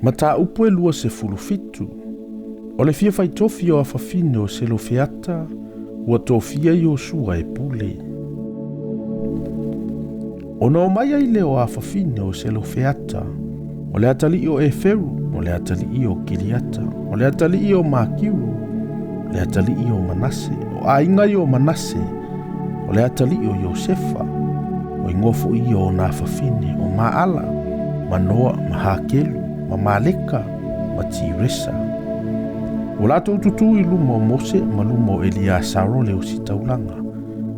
Mata upu e lua se fulufitu. O le fia faitofi o afafine o se lo feata, ua tofia i o sua e pule. O na o mai ai le o afafine o se lo feata, o le atali o e feru, o le atali o kiliata, o le atali o makiru, o le atali o manase, o ainga i o manase, o le atali o Iosefa, o ingofu i o na afafine, o maala, manoa, mahakelu, mamaleka, matiresa. O lato tutu i luma o Mose, ma luma o Elia Saro le o sitaulanga.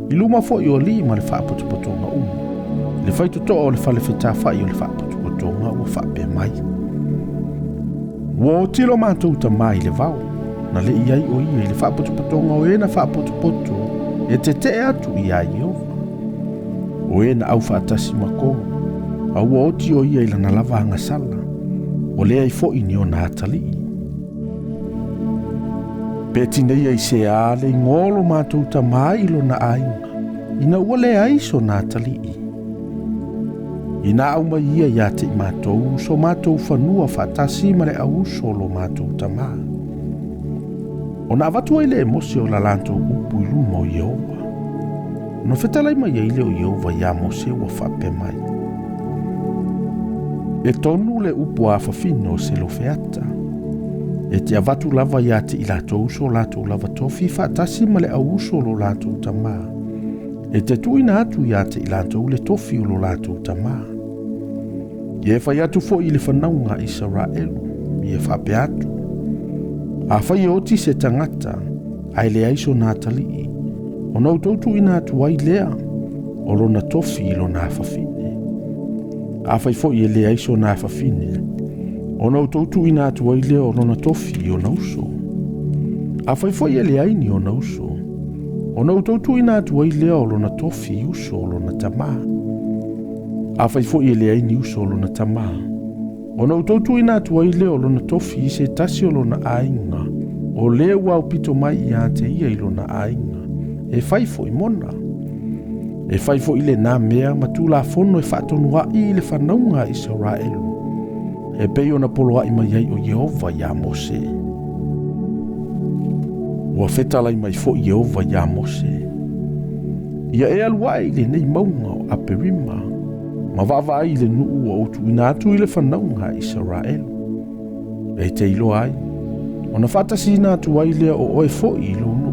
I luma fo i o li ma le whaapotopotonga umu. Le whaituto o le whalewhita whai o le whaapotopotonga ua whape mai. Ua o tilo mātou ta mai le vau. Na le iai o ia i le whaapotopotonga o ena whaapotopoto e te te atu i ai Jehova. O ena au whaatasi mako. A ua o ti o ia i lana lava hanga sala. O lea i fo i ni o nā talii. Peti nei ai se ale i ngolo mātou ta mai ilo na ainga. Ina ua le aiso nā talii. Ina au mai ia ia te i mātou, so mātou whanua whaatasi ma le au solo mātou ta mai. O na avatua i le mose o la lantou upu i luma o Jehova. No whetalai mai i le o Jehova ia mose ua whape mai. E tonu le upu a whawhino se lo feata. E te avatu lava ia te i lato uso lato lava tofi whaatasi ma le au uso lo lato tama. E te tuina atu ia te i lato le tofi o lo lato tama. Ie whai atu fo i le whanaunga Israelu. Ie whape atu. A whai oti se tangata, ai le aiso nā talii. O nau tautu ina atu ai lea, o lo na tofi i lo nā whawhine. A whai fo i le aiso nā whawhine. O nau tautu ina atu ai lea o lo na tofi i o nauso. A whai fo i le aini o nauso. O nau tautu ina atu ai lea o lo na tofi i uso o lo na tamaa. A whai fo i le aini uso o lo na tamaa. O nau tautu ina atu ai lea o lo na tofi i se tasi o lo na ainga. O lea wau pito mai i a te ia i lo na ainga. E whai fo i mona. E whai fo i le nā mea ma tū la fono e whaatonua i le whanaunga Israelu. E pei ona poloa i mai ai o Jehova ia Mose. Ua whetalai mai fo i Jehova ia Mose. Ia e aluai le nei maunga o Aperima. Ma vava ai le nuu o tu ina atu i le whanaunga Israelu. E te ilo ai. Ona whatasi ina atu ai lea o oe fo i lo nuu.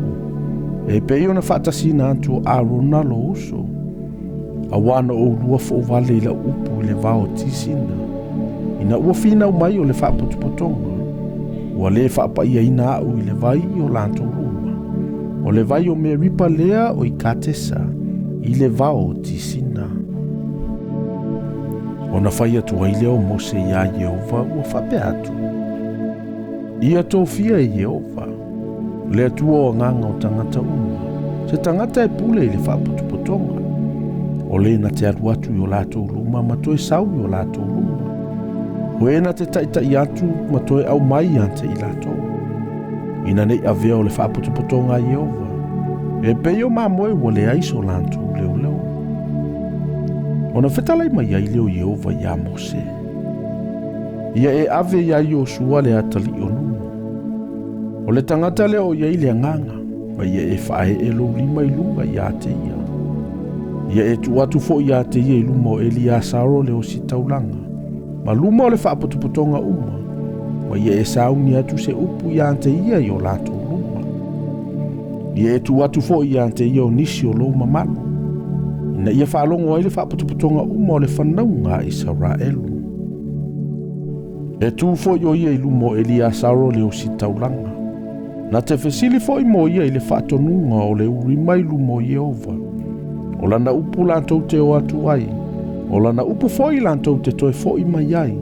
E pei ona whatasi ina atu Arona lo uso. A wana o lua fo vale i la upu i le vao tisina. Ina ua fina o mai o le whaapotopotonga. Ua le whaapa ia ina au i le vai o lanto ruma. O le vai o me ripa lea o i katesa i le vao tisina. O na whai atu ai lea o Mose ia Jehova ua whape atu. Ia tōwhia e Jehova. Le atua o nganga o tangata uma. Se tangata e pule i le whaapotopotonga. O le na te aru atu i o lato ruma ma toe sau i o lato ruma. O ena te taita i atu ma toe au mai ante i lato. Ina nei avea o le whaapotopotonga a Jehova. E peo mamoe ua le aiso lanto leo leo. O na whetalai mai ai leo Jehova ia Mose. Ia e ave ia Iosua le atali o numa. O le tangata leo ia i le anganga. Ma ia e whae e lo lima i lunga ia te ia. Ia e tu atu fo ia te ia i luma o Elia Saro leo si taulanga. Ma luma o le whaapotopotonga uma. Ma ia e sauni atu se upu ia ante ia i o lato luma. Ia e tu atu fo ia ante ia o nisi o lo mamalo. Ina ia whaalongo ai le whaapotopotonga uma o le whanaunga Israelu. E tu fo i o ia i luma o Elia Saro leo si taulanga. Na te whesili fo i mo ia i le whaatonunga o le urima i luma o Jehova. O lana upu lantou te o atu ai. O lana upu fo i lantou te toe fo i mai ai.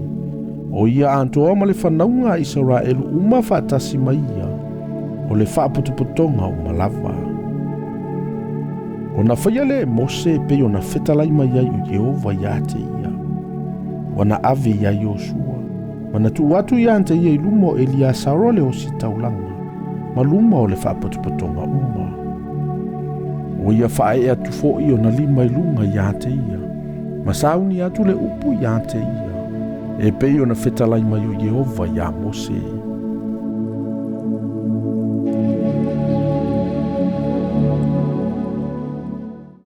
O ia antoa ma le whanaunga Israelu uma whaatasi mai ia. O le whaapotopotonga uma lava. O na whaia le Mose pe o na whetalai mai ai o Jehova ia te ia. Wana ave ia Iosua. Wana tu atu ia ante ia i luma o Elia Saro le o si taulanga. Ma luma o le whaapotopotonga uma. O ia whae atu fo i o na lima i lunga ia te ia. Ma sauni atu le upu ia te ia. e pei ona fetalai mai o Jehova ia Mose.